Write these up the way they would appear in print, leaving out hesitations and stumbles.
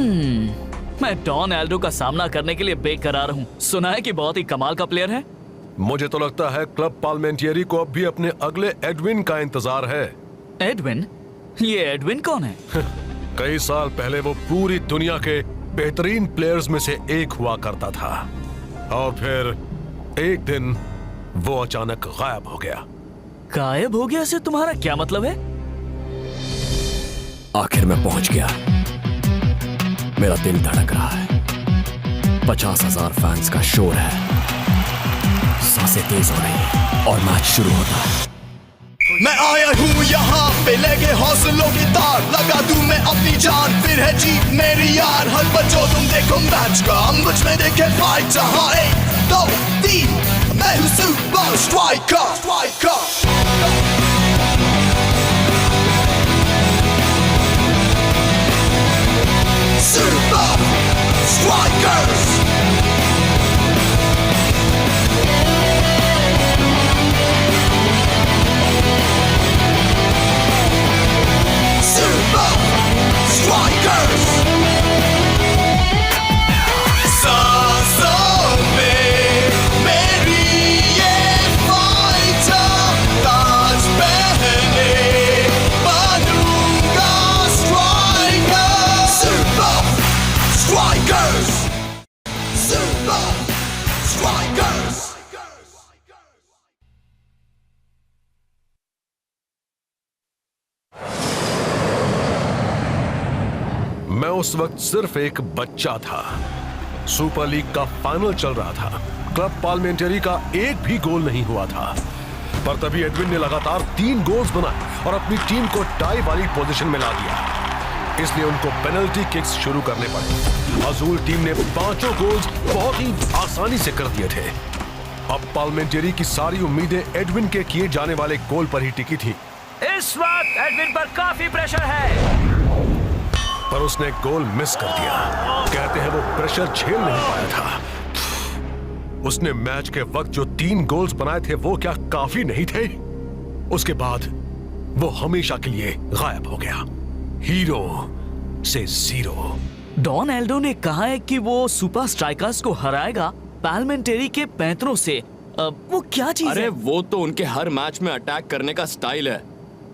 मैं don Aldo का सामना करने के लिए बेकरार हूँ। सुना है कि बहुत ही कमाल का प्लेयर है। मुझे तो लगता है क्लब पार्लिमेंटियरी को अब भी अपने अगले एडविन का इंतजार है। एडविन? ये एडविन कौन है? कई साल पहले वो पूरी दुनिया के बेहतरीन प्लेयर्स में से एक हुआ करता था और फिर एक दिन वो अचानक गायब हो गया। गायब हो गया से तुम्हारा क्या मतलब है? आखिर मैं पहुंच गया। मेरा दिल धड़क रहा है। 50,000 फैंस का शोर है। सांसें तेज हो रही है और मैच शुरू होता है। मैं आया हूँ यहाँ पे लेके हौसलों की तार, लगा दूं मैं अपनी जान, फिर है जीत मेरी यार। हर बच्चों तुम देखो मैच का, मुझ में देखे फाइट। जहाँ 1, 2, 3 मैं हूँ super striker. Super Strikers! Super Strikers! सांसों में मेरी ये फाइटर, ताज पहने बनूंगा striker. Super Strikers! Super Strikers! मैं उस वक्त सिर्फ एक बच्चा था। सुपर लीग का फाइनल चल रहा था। क्लब पार्लिमेंटरी का एक भी गोल नहीं हुआ था, पर तभी एडविन ने लगातार 3 गोल्स बनाए और अपनी टीम को टाई वाली पोजीशन में ला दिया। इसलिए उनको पेनल्टी किक्स शुरू करने पड़े। अजूल टीम ने 5 गोल्स बहुत ही आसानी से कर दिए थे। अब पार्लिमेंटरी की सारी उम्मीदें एडविन के किए जाने वाले गोल पर ही टिकी थी। इस वक्त एडविन पर काफी प्रेशर है, पर उसने गोल मिस कर दिया। कहते हैं वो प्रेशर झेल नहीं पाया था। उसने मैच के वक्त जो 3 गोल्स बनाए थे वो क्या काफी नहीं थे? उसके बाद वो हमेशा के लिए गायब हो गया। हीरो से जीरो। डॉन एल्डो ने कहा है कि वो सुपर स्ट्राइकर्स को हराएगा पार्लिमेंटरी के पैंतरों से। वो क्या चीज है? अरे वो तो उनके हर मैच में अटैक करने का स्टाइल है।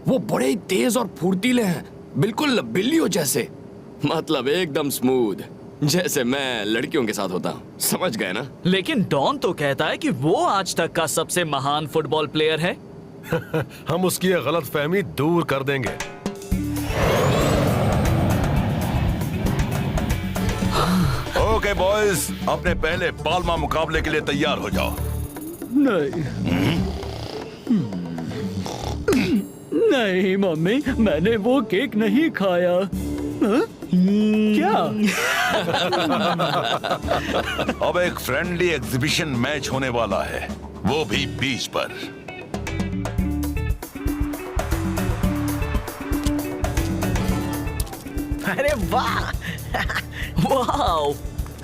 वो बड़े ही तेज और फुर्तीले हैं, बिल्कुल बिल्लियों जैसे। मतलब एकदम स्मूथ, जैसे मैं लड़कियों के साथ होता हूँ। समझ गए ना? लेकिन डॉन तो कहता है कि वो आज तक का सबसे महान फुटबॉल प्लेयर है। हम उसकी ये गलतफहमी दूर कर देंगे। ओके बॉयज, अपने पहले पाल्मा मुकाबले के लिए तैयार हो जाओ। नहीं मम्मी, मैंने वो केक नहीं खाया। क्या? अब एक फ्रेंडली एग्जीबिशन मैच होने वाला है, वो भी बीच पर। अरे वाह! वाह!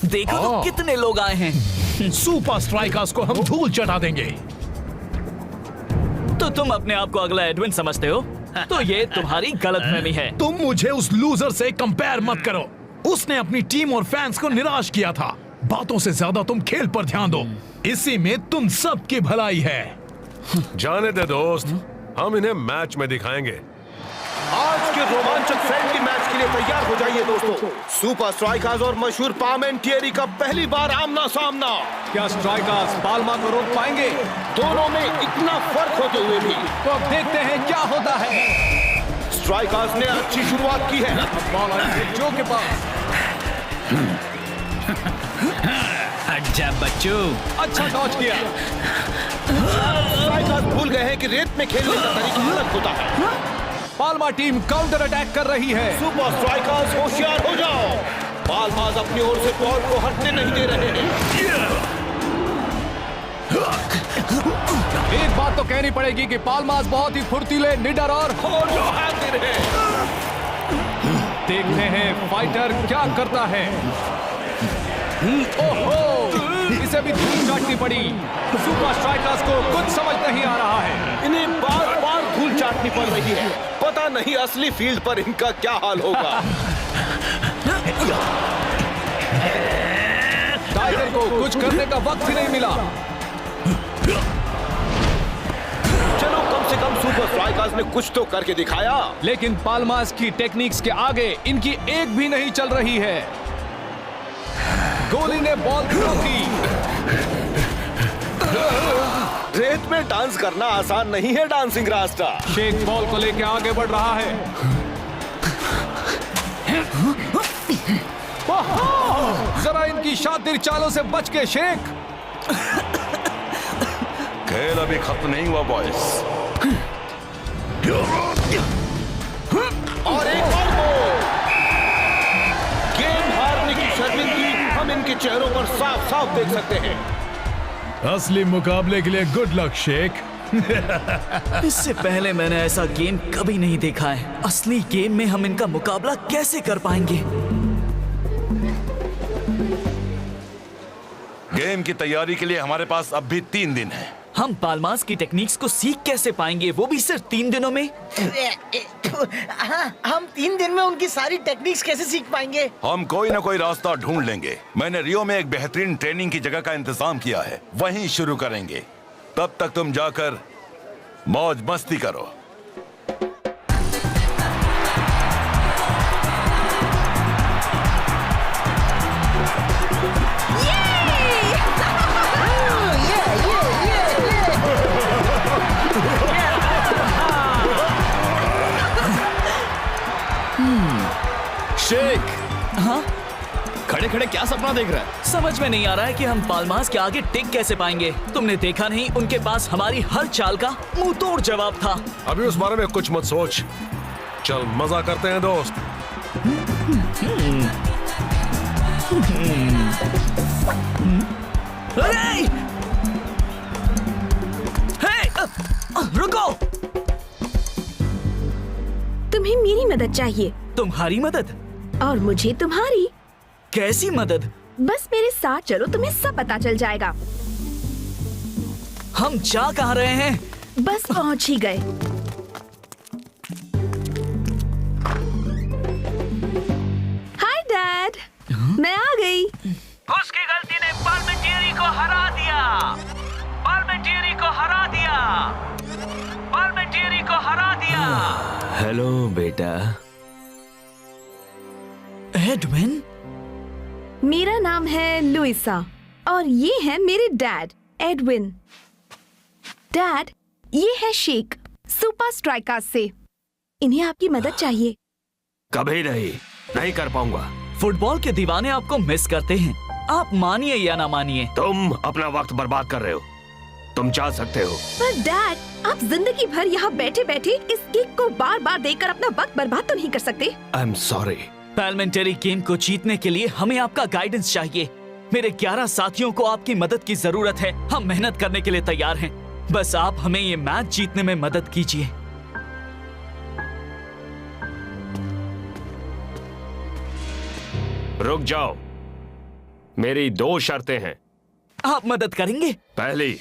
देखो तो कितने लोग आए हैं। सुपर स्ट्राइकर्स को हम धूल चटा देंगे। तो तुम अपने आप को अगला एडविन समझते हो? तो ये तुम्हारी गलतफहमी है। तुम मुझे उस लूजर से कंपेयर मत करो। उसने अपनी टीम और फैंस को निराश किया था। बातों से ज्यादा तुम खेल पर ध्यान दो, इसी में तुम सबकी भलाई है। जाने दे दोस्त, हम इन्हें मैच में दिखाएंगे। आज के रोमांचक फ्रेंडली मैच के लिए तैयार हो जाइए दोस्तों। सुपर स्ट्राइकर्स और मशहूर पार्लिमेंटरी का पहली बार आमना सामना। क्या स्ट्राइकर्स पाल्मा को रोक पाएंगे? दोनों में इतना फर्क होते हुए भी तो अब देखते हैं क्या होता है। स्ट्राइकर्स ने अच्छी शुरुआत की है। बॉल आई जो के पास। अच्छा बच्चों, अच्छा डॉज किया। स्ट्राइकर्स भूल गए हैं कि रेत में खेलने का तरीका अलग होता है। पाल्मा टीम काउंटर अटैक कर रही है। सुपर स्ट्राइकर्स होशियार हो जाओ। पाल्मास अपनी ओर से बॉल को हटने नहीं दे रहे हैं। एक बात तो कहनी पड़ेगी कि पाल्मास बहुत ही फुर्तीले, निडर और हाजिर है। देखते हैं फाइटर क्या करता है। ओहो, इसे भी धूल चाटनी पड़ी। सुपर स्ट्राइकर्स को कुछ समझ नहीं आ रहा है। इन्हें बार बार धूल चाटनी पड़ रही है। पता नहीं असली फील्ड पर इनका क्या हाल होगा। टाइगर को कुछ करने का वक्त ही नहीं मिला। चलो कम से कम सुपर स्ट्राइकर्स ने कुछ तो करके दिखाया। लेकिन पाल्मास की टेक्निक्स के आगे इनकी एक भी नहीं चल रही है। गोली ने बॉल थ्रो की। रेत में डांस करना आसान नहीं है डांसिंग रास्ता। शेख बॉल को लेकर आगे बढ़ रहा है। जरा इनकी शातिर चालों से बच के शेख। खेल अभी खत्म नहीं हुआ बॉयज। और एक और गोल। गेम हारने की शर्मिंदगी हम इनके चेहरों पर साफ साफ देख सकते हैं। असली मुकाबले के लिए गुड लक शेख। इससे पहले मैंने ऐसा गेम कभी नहीं देखा है। असली गेम में हम इनका मुकाबला कैसे कर पाएंगे? गेम की तैयारी के लिए हमारे पास अब भी 3 दिन है। हम पाल्मास की टेक्निक्स को सीख कैसे पाएंगे, वो भी सिर्फ 3 दिनों में? हाँ, हम 3 दिन में उनकी सारी टेक्निक्स कैसे सीख पाएंगे? हम कोई ना कोई रास्ता ढूंढ लेंगे। मैंने रियो में एक बेहतरीन ट्रेनिंग की जगह का इंतजाम किया है, वहीं शुरू करेंगे। तब तक तुम जाकर मौज मस्ती करो। शेख, हाँ? खड़े खड़े क्या सपना देख रहा है? समझ में नहीं आ रहा है कि हम पाल्मास के आगे टिक कैसे पाएंगे। तुमने देखा नहीं, उनके पास हमारी हर चाल का मुंह तोड़ जवाब था। अभी उस बारे में कुछ मत सोच, चल मजा करते हैं दोस्त। अरे! रुको! तुम्हें मेरी मदद चाहिए। तुम्हारी मदद? और मुझे तुम्हारी। कैसी मदद? बस मेरे साथ चलो, तुम्हें सब पता चल जाएगा। हम जा कहाँ रहे हैं? बस पहुंच ही गए। हाय डैड, मैं आ गई। उसकी गलती ने पार्मेंटियरी को हरा दिया। पार्मेंटियरी को हरा दिया। पार्मेंटियरी को हरा दिया। हेलो बेटा। एडविन? मेरा नाम है लुइसा और ये है मेरे डैड एडविन। डैड, ये है शेख, सुपर स्ट्राइकर्स से। इन्हें आपकी मदद चाहिए। कभी नहीं कर पाऊंगा। फुटबॉल के दीवाने आपको मिस करते हैं, आप मानिए या ना मानिए। तुम अपना वक्त बर्बाद कर रहे हो। तुम जा सकते हो। पर डैड, आप जिंदगी भर यहाँ बैठे बैठे इस किक को बार बार देखकर अपना वक्त बर्बाद तो नहीं कर सकते। I am sorry. Parliamentary game को जीतने के लिए हमें आपका गाइडेंस चाहिए। मेरे 11 साथियों को आपकी मदद की जरूरत है। हम मेहनत करने के लिए तैयार हैं। बस आप हमें ये मैच जीतने में मदद कीजिए। रुक जाओ, मेरी 2 शर्तें हैं। आप मदद करेंगे? पहली,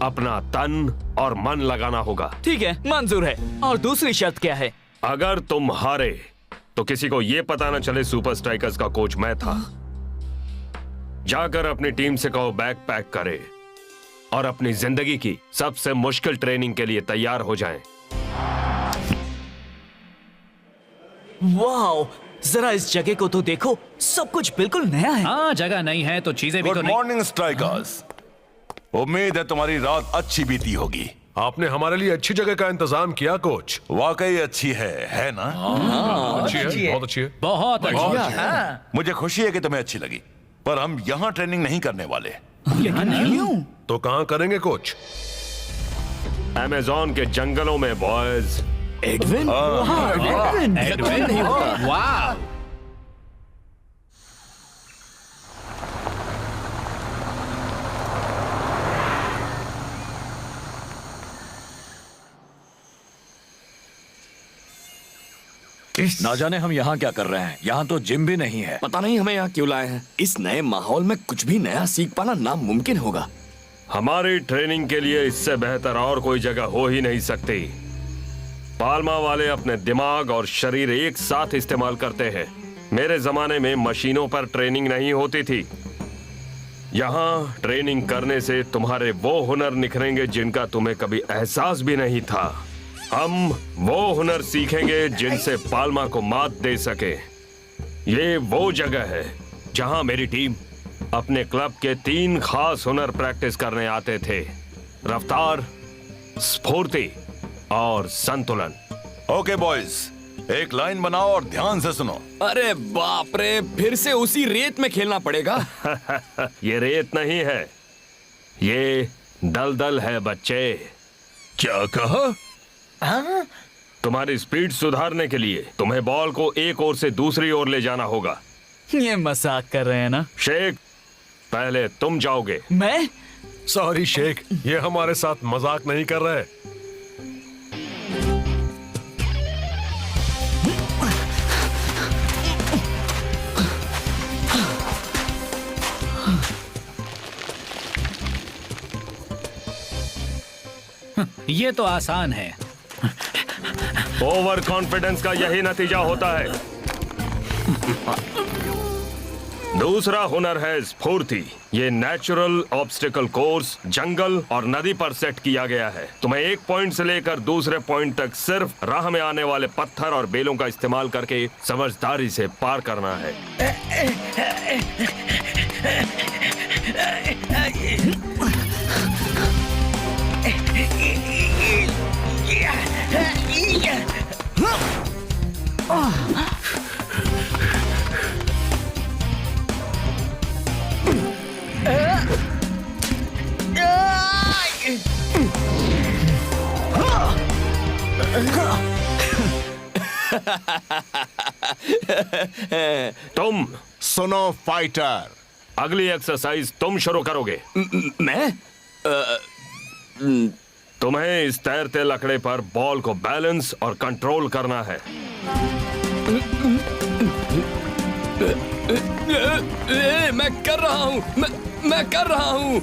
अपना तन और मन लगाना होगा। ठीक है, मंजूर है। और दूसरी शर्त क्या है? अगर तुम हारे तो किसी को यह पता न चले सुपर स्ट्राइकर्स का कोच मैं था। जाकर अपनी टीम से कहो बैग पैक करे और अपनी जिंदगी की सबसे मुश्किल ट्रेनिंग के लिए तैयार हो जाएं। वाह, जरा इस जगह को तो देखो, सब कुछ बिल्कुल नया है। हाँ, जगह नहीं है तो चीजें भी तो गुड नहीं। Morning strikers. उम्मीद है तुम्हारी रात अच्छी बीती होगी। आपने हमारे लिए अच्छी जगह का इंतजाम किया कोच। वाकई अच्छी है ना? अच्छी है, बहुत अच्छी है। बहुत अच्छा। मुझे खुशी है कि तुम्हें अच्छी लगी, पर हम यहाँ ट्रेनिंग नहीं करने वाले। क्यों? तो कहाँ करेंगे कोच? अमेज़न के जंगलों में बॉयज। एडविन? एडविन, वाह। ना जाने हम यहाँ क्या कर रहे हैं। यहाँ तो जिम भी नहीं है। पता नहीं हमें यहाँ क्यों लाए हैं। इस नए माहौल में कुछ भी नया सीख पाना नामुमकिन होगा। हमारी ट्रेनिंग के लिए इससे बेहतर और कोई जगह हो ही नहीं सकती। पाल्मा वाले अपने दिमाग और शरीर एक साथ इस्तेमाल करते हैं। मेरे जमाने में मशीनों पर ट्रेनिंग नहीं होती थी। यहाँ ट्रेनिंग करने से तुम्हारे वो हुनर निखरेंगे जिनका तुम्हें कभी एहसास भी नहीं था। हम वो हुनर सीखेंगे जिनसे पाल्मा को मात दे सके। ये वो जगह है जहाँ मेरी टीम अपने क्लब के 3 खास हुनर प्रैक्टिस करने आते थे: रफ्तार, स्फूर्ति और संतुलन। ओके बॉयज, एक लाइन बनाओ और ध्यान से सुनो। अरे बाप रे, फिर से उसी रेत में खेलना पड़ेगा। ये रेत नहीं है, ये दलदल है बच्चे। क्या कहा? हाँ? तुम्हारी स्पीड सुधारने के लिए तुम्हें बॉल को एक ओर से दूसरी ओर ले जाना होगा। ये मजाक कर रहे हैं ना? शेख, पहले तुम जाओगे। मैं? सॉरी शेख, ये हमारे साथ मजाक नहीं कर रहे। ये तो आसान है। ओवर कॉन्फिडेंस का यही नतीजा होता है। दूसरा हुनर है स्फूर्ति। ये नेचुरल ऑब्स्टिकल कोर्स जंगल और नदी पर सेट किया गया है। तुम्हें एक पॉइंट से लेकर दूसरे पॉइंट तक सिर्फ राह में आने वाले पत्थर और बेलों का इस्तेमाल करके समझदारी से पार करना है। तुम सुनो फाइटर, अगली एक्सरसाइज तुम शुरू करोगे। मैं? तुम्हें इस तैरते लकड़े पर बॉल को बैलेंस और कंट्रोल करना है। मैं कर रहा हूँ, मैं कर रहा हूँ।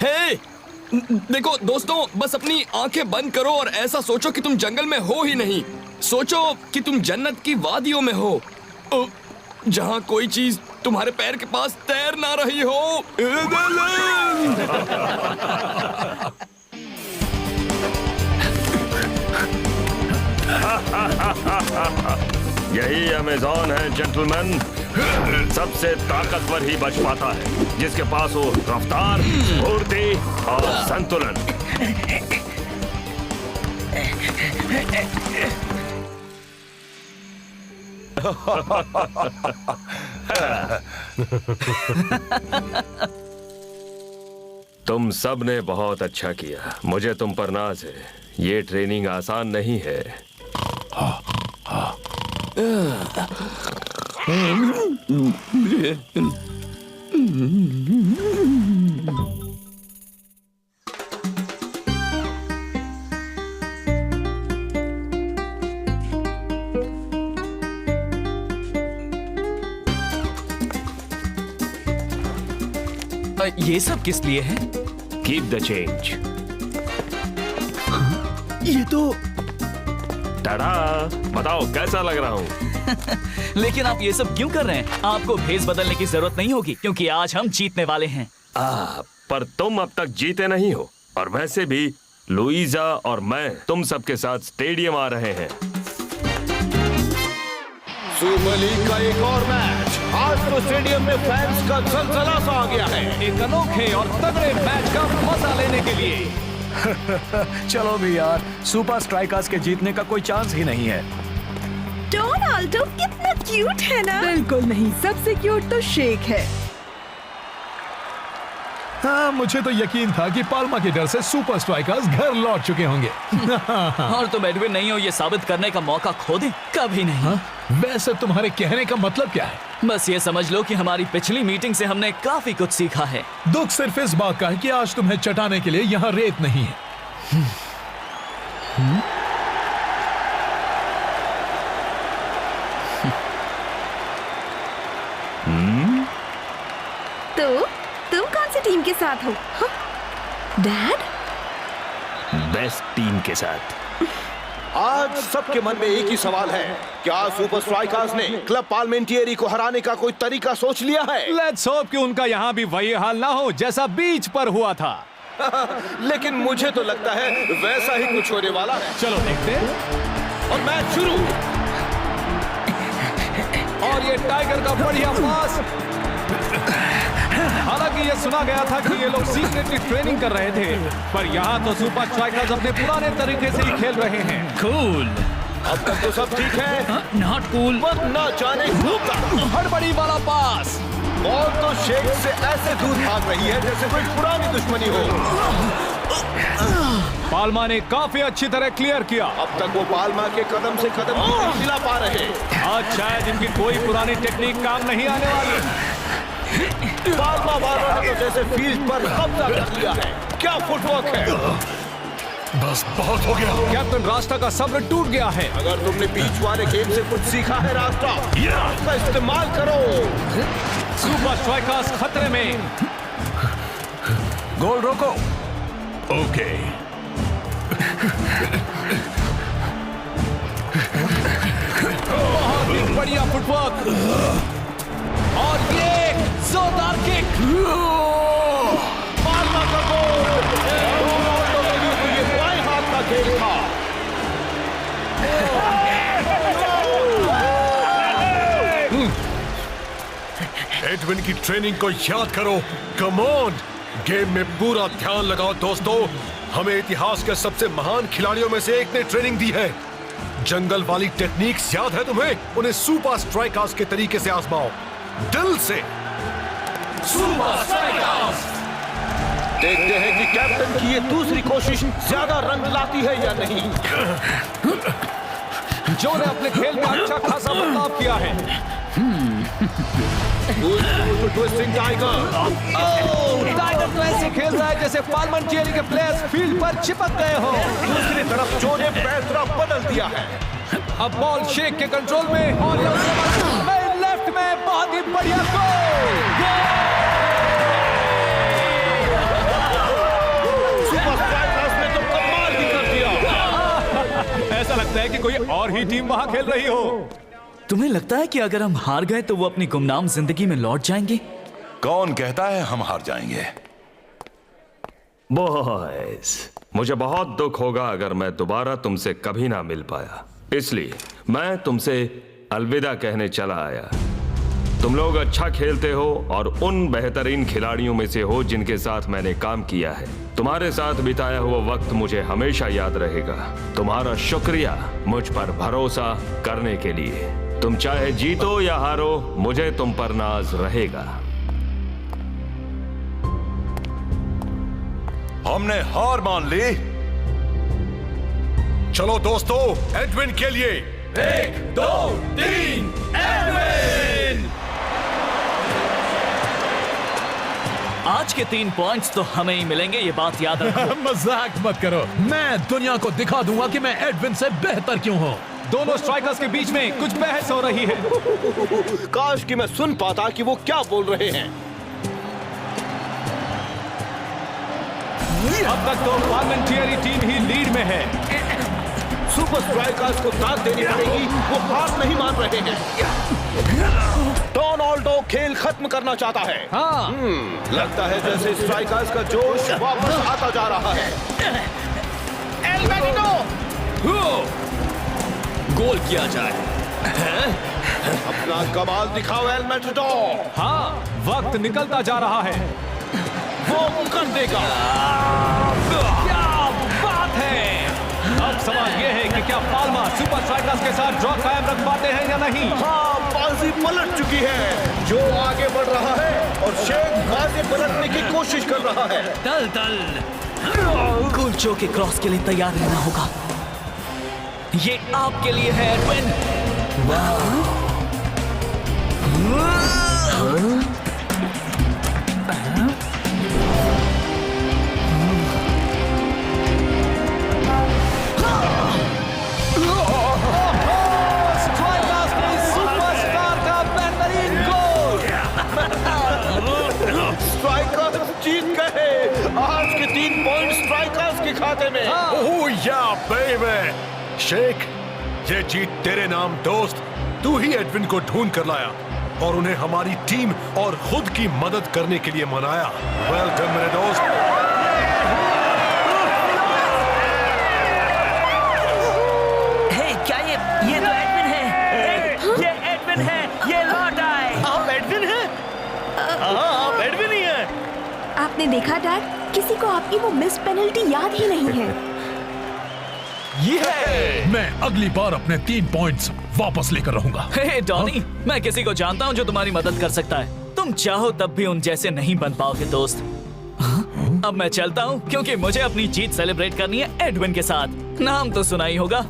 हे, देखो दोस्तों, बस अपनी आंखें बंद करो और ऐसा सोचो कि तुम जंगल में हो ही नहीं। सोचो कि तुम जन्नत की वादियों में हो, जहाँ कोई चीज तुम्हारे पैर के पास तैर ना रही हो। यही अमेज़न है जेंटलमैन। सबसे ताकतवर ही बच पाता है जिसके पास हो रफ्तार, स्फूर्ति और संतुलन। तुम सब ने बहुत अच्छा किया। मुझे तुम पर नाज है। ये ट्रेनिंग आसान नहीं है। ये सब किस लिए है? Keep the change. ये तो टाडा, बताओ कैसा लग रहा हूँ? लेकिन आप ये सब क्यों कर रहे हैं? आपको भेस बदलने की जरूरत नहीं होगी क्योंकि आज हम जीतने वाले हैं। पर तुम अब तक जीते नहीं हो। और वैसे भी लुइजा और मैं तुम सबके साथ स्टेडियम आ रहे हैं। सुपर लीग का एक और मैच। आज तो स्टेडियम में फैंस का जलजला सा आ गया है। एक अनोखे और तगड़े मैच का मजा लेने के लिए। चलो भी यार, सुपर स्ट्राइकर्स के जीतने का कोई चांस ही नहीं है। डोनाल्डो कितना क्यूट है ना? बिल्कुल नहीं, सबसे क्यूट तो शेक है। हाँ, मुझे तो यकीन था कि पाल्मा के डर से सुपर स्ट्राइकर्स घर लौट चुके होंगे। और तुम एडविन नहीं हो ये साबित करने का मौका खो दे? कभी नहीं। हाँ? वैसे तुम्हारे कहने का मतलब क्या है? बस ये समझ लो कि हमारी पिछली मीटिंग से हमने काफी कुछ सीखा है। दुख सिर्फ इस बात का है कि आज तुम्हें चटाने के लिए यहाँ रेत नहीं है। तो तुम कौन सी टीम के साथ हो? हाँ? डैड? बेस्ट टीम के साथ। आज सबके मन में एक ही सवाल है, क्या सुपर स्ट्राइकर्स ने क्लब पार्लिमेंटियरी को हराने का कोई तरीका सोच लिया है? लेट्स होप कि उनका यहाँ भी वही हाल ना हो जैसा बीच पर हुआ था। लेकिन मुझे तो लगता है वैसा ही कुछ होने वाला है। चलो देखते हैं। और मैच शुरू। और ये टाइगर का बढ़िया पास। हालांकि ये सुना गया था कि ये लोग सीक्रेटली ट्रेनिंग कर रहे थे, पर यहाँ तो सुपर स्ट्राइकर्स अपने पुराने तरीके से ही खेल रहे हैं। कूल। अब तक तो सब ठीक है। Not cool. पर ना जाने हड़बड़ी वाला पास। बॉल तो शेख से ऐसे दूर भाग रही है जैसे कोई पुरानी दुश्मनी हो। पाल्मा ने काफी अच्छी तरह क्लियर किया। अब तक वो पाल्मा के कदम से कदम नहीं मिला पा रहे। आज शायद इनकी कोई पुरानी टेक्निक काम नहीं आने वाली। पाल्मा वालों ने तो जैसे फील्ड पर कब्जा कर लिया है। क्या फुटवर्क है। बस बहुत हो गया। कैप्टन रास्ता का सब्र टूट गया है। अगर तुमने बीच वाले गेम से कुछ सीखा है रास्ता, उसका इस्तेमाल करो। सुपर स्ट्राइकर्स खतरे में। गोल रोको। ओके। बहुत ही बढ़िया फुटवर्क। और ये जोरदार किक। पाल्मा का गोल। ये बाएं हाथ का खेल था। एडविन की ट्रेनिंग को याद करो। कम ऑन, गेम में पूरा ध्यान लगाओ दोस्तों। हमें इतिहास के सबसे महान खिलाड़ियों में से एक ने ट्रेनिंग दी है। जंगल वाली टेक्निक्स याद है तुम्हें? उन्हें सुपर स्ट्राइकर्स के तरीके से आजमाओ, दिल से। Super strikers. देखते हैं कि कैप्टन की ये दूसरी कोशिश ज्यादा रंग लाती है या नहीं। जो ने अपने खेल में अच्छा खासा बदलाव किया है। Twisting tiger. टाइगर तो ऐसे खेल रहा है जैसे पार्लिमेंटियरी के प्लेयर्स फील्ड पर चिपक गए हो। दूसरी तरफ जो ने पैसरा बदल दिया है। अब बॉल शेख के कंट्रोल में और लेफ्ट में बहुत ही बढ़िया गोल। सुपर स्ट्राइकर्स ने तो कमाल ही कर दिया। ऐसा लगता है कि कोई और ही टीम वहां खेल रही हो। तुम्हें लगता है कि अगर हम हार गए तो वो अपनी गुमनाम जिंदगी में लौट जाएंगे? कौन कहता है हम हार जाएंगे? बॉयज, मुझे बहुत दुख होगा अगर मैं दोबारा तुमसे कभी ना मिल पाया, इसलिए मैं तुमसे अलविदा कहने चला आया। तुम लोग अच्छा खेलते हो और उन बेहतरीन खिलाड़ियों में से हो जिनके साथ मैंने काम किया है। तुम्हारे साथ बिताया हुआ वक्त मुझे हमेशा याद रहेगा। तुम्हारा शुक्रिया मुझ पर भरोसा करने के लिए। तुम चाहे जीतो या हारो, मुझे तुम पर नाज रहेगा। हमने हार मान ली। चलो दोस्तों, एडविन के लिए 1, 2, 3 एडविन। आज के 3 पॉइंट्स तो हमें ही मिलेंगे, ये बात याद रखो। मजाक मत करो। मैं दुनिया को दिखा दूंगा कि मैं एडविन से बेहतर क्यों हूँ। दोनों स्ट्राइकर्स के बीच में कुछ बहस हो रही है। काश कि मैं सुन पाता कि वो क्या बोल रहे हैं। अब तक तो पार्लिमेंटियरी टीम ही लीड में है। सुपर स्ट्राइकर्स को दाद देनी पड़ेगी, वो हार नहीं मान रहे हैं। डोनाल्डो खेल खत्म करना चाहता है। हाँ। लगता है जैसे स्ट्राइकर्स का जोश वापस आता जा रहा है। एल मैनिनो! गोल किया जाए। अपना कमाल दिखाओ एल मैनिनो। हाँ, वक्त निकलता जा रहा है। वो कर देगा। क्या बात है। अब सवाल यह है कि क्या पाल्मा सुपर स्ट्राइकर्स के साथ ड्रॉ कायम रख पाते हैं या नहीं। हाँ, बाजी पलट चुकी है। जो आगे बढ़ रहा है और शेख बाजी पलटने की कोशिश कर रहा है। तल तल। कुलचो के क्रॉस के लिए तैयार रहना होगा। ये आपके लिए है एडविन। स्ट्राइकर्स जीत गए। आज के 3 पॉइंट स्ट्राइकर्स के खाते में। या बेबी शेख, ये जीत तेरे नाम दोस्त। तू ही एडविन को ढूंढ कर लाया और उन्हें हमारी टीम और खुद की मदद करने के लिए मनाया। वेल डन मेरे दोस्त। क्या ये तो एडविन है। ये एडविन है, ये लौट आए। आप एडविन हैं? हाँ, आप एडविन ही हैं। आपने देखा डैड, किसी को आपकी वो मिस पेनल्टी याद ही नहीं है। मैं अगली बार अपने 3 पॉइंट्स वापस लेकर रहूंगा। हे डॉनी, मैं किसी को जानता हूँ जो तुम्हारी मदद कर सकता है। तुम चाहो तब भी उन जैसे नहीं बन पाओगे दोस्त। अब मैं चलता हूँ क्योंकि मुझे अपनी जीत सेलिब्रेट करनी है एडविन के साथ। नाम तो सुना ही होगा।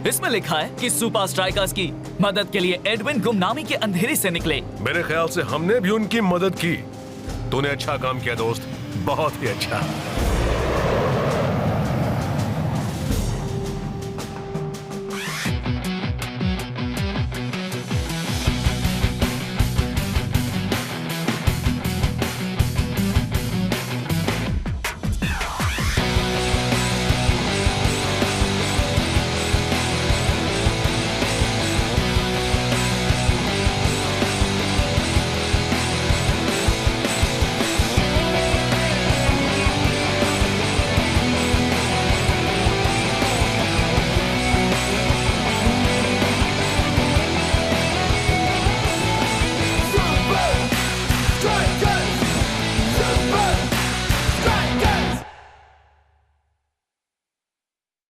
इसमें लिखा है कि सुपर स्ट्राइकर्स की मदद के लिए एडविन गुमनामी के अंधेरे से निकले। मेरे ख्याल से हमने भी उनकी मदद की। तूने अच्छा काम किया दोस्त, बहुत ही अच्छा।